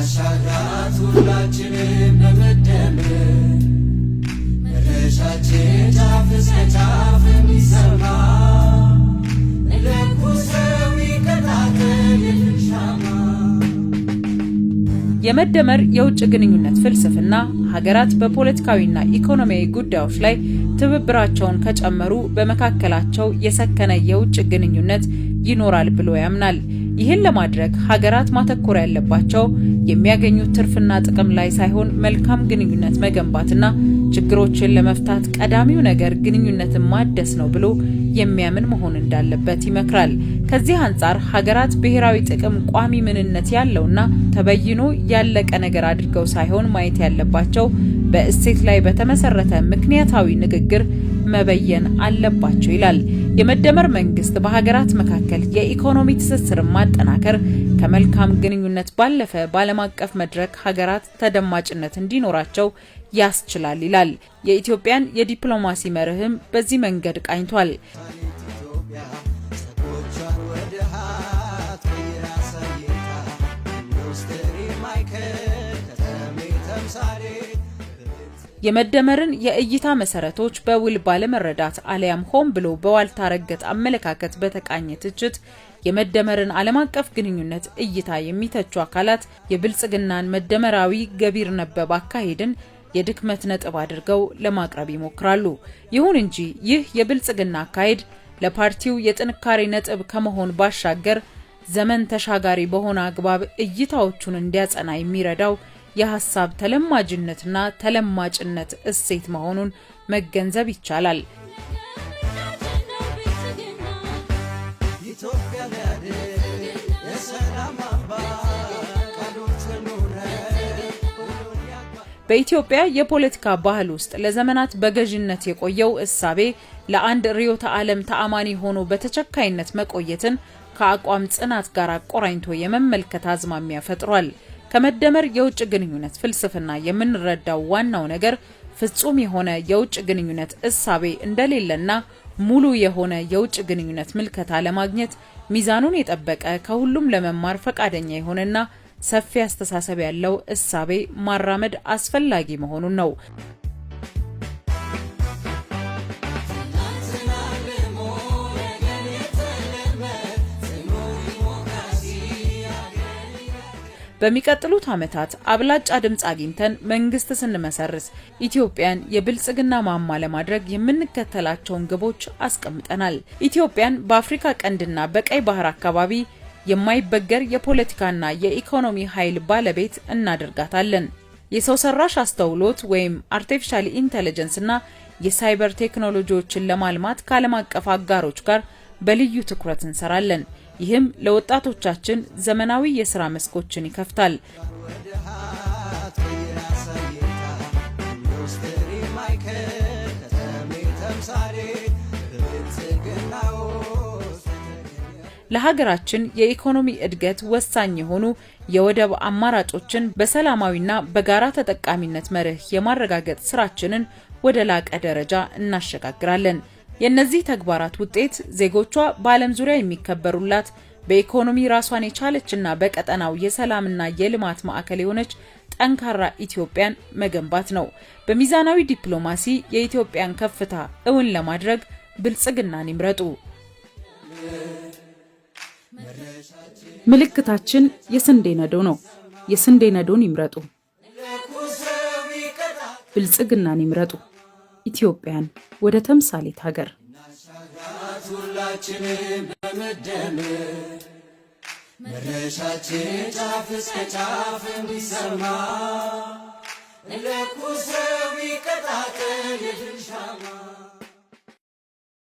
እናሻግራት ሁላችንም በመደመር መድረሻችን ጫፍ እስከ ጫፍ የሚሰማ ለኩሰው ይቀጣጠል የፍልሻማ። የመደመር የውጭ ግንኙነት ፍልስፍና ሀገራት በፖለቲካዊና ኢኮኖሚያዊ ጉዳዮች ላይ ትብብራቸውን ከጨመሩ በመካከላቸው የሰከነ የውጭ ግንኙነት ይኖራል ብሎ ያምናል። ይህን ለማድረግ ሀገራት ማተኮር ያለባቸው የሚያገኙት ትርፍና ጥቅም ላይ ሳይሆን መልካም ግንኙነት መገንባትና ችግሮችን ለመፍታት ቀዳሚው ነገር ግንኙነትን ማደስ ነው ብሎ የሚያምን መሆን እንዳለበት ይመክራል። ከዚህ አንጻር ሀገራት ብሔራዊ ጥቅም ቋሚ ምንነት ያለውና ተበይኖ ያለቀ ነገር አድርገው ሳይሆን ማየት ያለባቸው በእሴት ላይ በተመሰረተ ምክንያታዊ ንግግር መበየን አለባቸው ይላል። የመደመር መንግስት በሀገራት መካከል የኢኮኖሚ ትስስርን ማጠናከር ከመልካም ግንኙነት ባለፈ በዓለም አቀፍ መድረክ ሀገራት ተደማጭነት እንዲኖራቸው ያስችላል ይላል። የኢትዮጵያን የዲፕሎማሲ መርህም በዚህ መንገድ ቃኝቷል። የመደመርን የእይታ መሰረቶች በውል ባለመረዳት አለያም ሆን ብሎ በዋልታ ረገጥ አመለካከት በተቃኘ ትችት የመደመርን ዓለም አቀፍ ግንኙነት እይታ የሚተቹ አካላት የብልጽግናን መደመራዊ ገቢር ነበብ አካሄድን የድክመት ነጥብ አድርገው ለማቅረብ ይሞክራሉ። ይሁን እንጂ ይህ የብልጽግና አካሄድ ለፓርቲው የጥንካሬ ነጥብ ከመሆን ባሻገር ዘመን ተሻጋሪ በሆነ አግባብ እይታዎቹን እንዲያጸና የሚረዳው የሐሳብ ተለማጅነትና ተለማጭነት እሴት መሆኑን መገንዘብ ይቻላል። በኢትዮጵያ የፖለቲካ ባህል ውስጥ ለዘመናት በገዥነት የቆየው እሳቤ ለአንድ ርዕዮተ ዓለም ተአማኒ ሆኖ በተቸካይነት መቆየትን ከአቋም ጽናት ጋር አቆራኝቶ የመመልከት አዝማሚያ ፈጥሯል። ከመደመር የውጭ ግንኙነት ፍልስፍና የምንረዳው ዋናው ነገር ፍጹም የሆነ የውጭ ግንኙነት እሳቤ እንደሌለና ሙሉ የሆነ የውጭ ግንኙነት ምልከታ ለማግኘት ሚዛኑን የጠበቀ ከሁሉም ለመማር ፈቃደኛ የሆነና ሰፊ አስተሳሰብ ያለው እሳቤ ማራመድ አስፈላጊ መሆኑን ነው። በሚቀጥሉት ዓመታት አብላጫ ድምጽ አግኝተን መንግስት ስንመሰርስ ኢትዮጵያን የብልጽግና ማማ ለማድረግ የምንከተላቸውን ግቦች አስቀምጠናል። ኢትዮጵያን በአፍሪካ ቀንድና በቀይ ባህር አካባቢ የማይበገር የፖለቲካና የኢኮኖሚ ኃይል ባለቤት እናደርጋታለን። የሰው ሰራሽ አስተውሎት ወይም አርቲፊሻል ኢንተለጀንስ እና የሳይበር ቴክኖሎጂዎችን ለማልማት ከዓለም አቀፍ አጋሮች ጋር በልዩ ትኩረት እንሰራለን። ይህም ለወጣቶቻችን ዘመናዊ የሥራ መስኮችን ይከፍታል። ለሀገራችን የኢኮኖሚ እድገት ወሳኝ የሆኑ የወደብ አማራጮችን በሰላማዊና በጋራ ተጠቃሚነት መርህ የማረጋገጥ ስራችንን ወደ ላቀ ደረጃ እናሸጋግራለን። የእነዚህ ተግባራት ውጤት ዜጎቿ በዓለም ዙሪያ የሚከበሩላት በኢኮኖሚ ራሷን የቻለችና በቀጠናው የሰላምና የልማት ማዕከል የሆነች ጠንካራ ኢትዮጵያን መገንባት ነው። በሚዛናዊ ዲፕሎማሲ የኢትዮጵያን ከፍታ እውን ለማድረግ ብልጽግናን ይምረጡ። ምልክታችን የስንዴ ነዶ ነው። የስንዴ ነዶን ይምረጡ። ብልጽግናን ይምረጡ። ኢትዮጵያን ወደ ተምሳሌት ሀገር ሁላችንም በመደመር መድረሻችን ጫፍ እስከ ጫፍ እንዲሰማ ለኩሰው ይቀጣጠል የፍልሻማ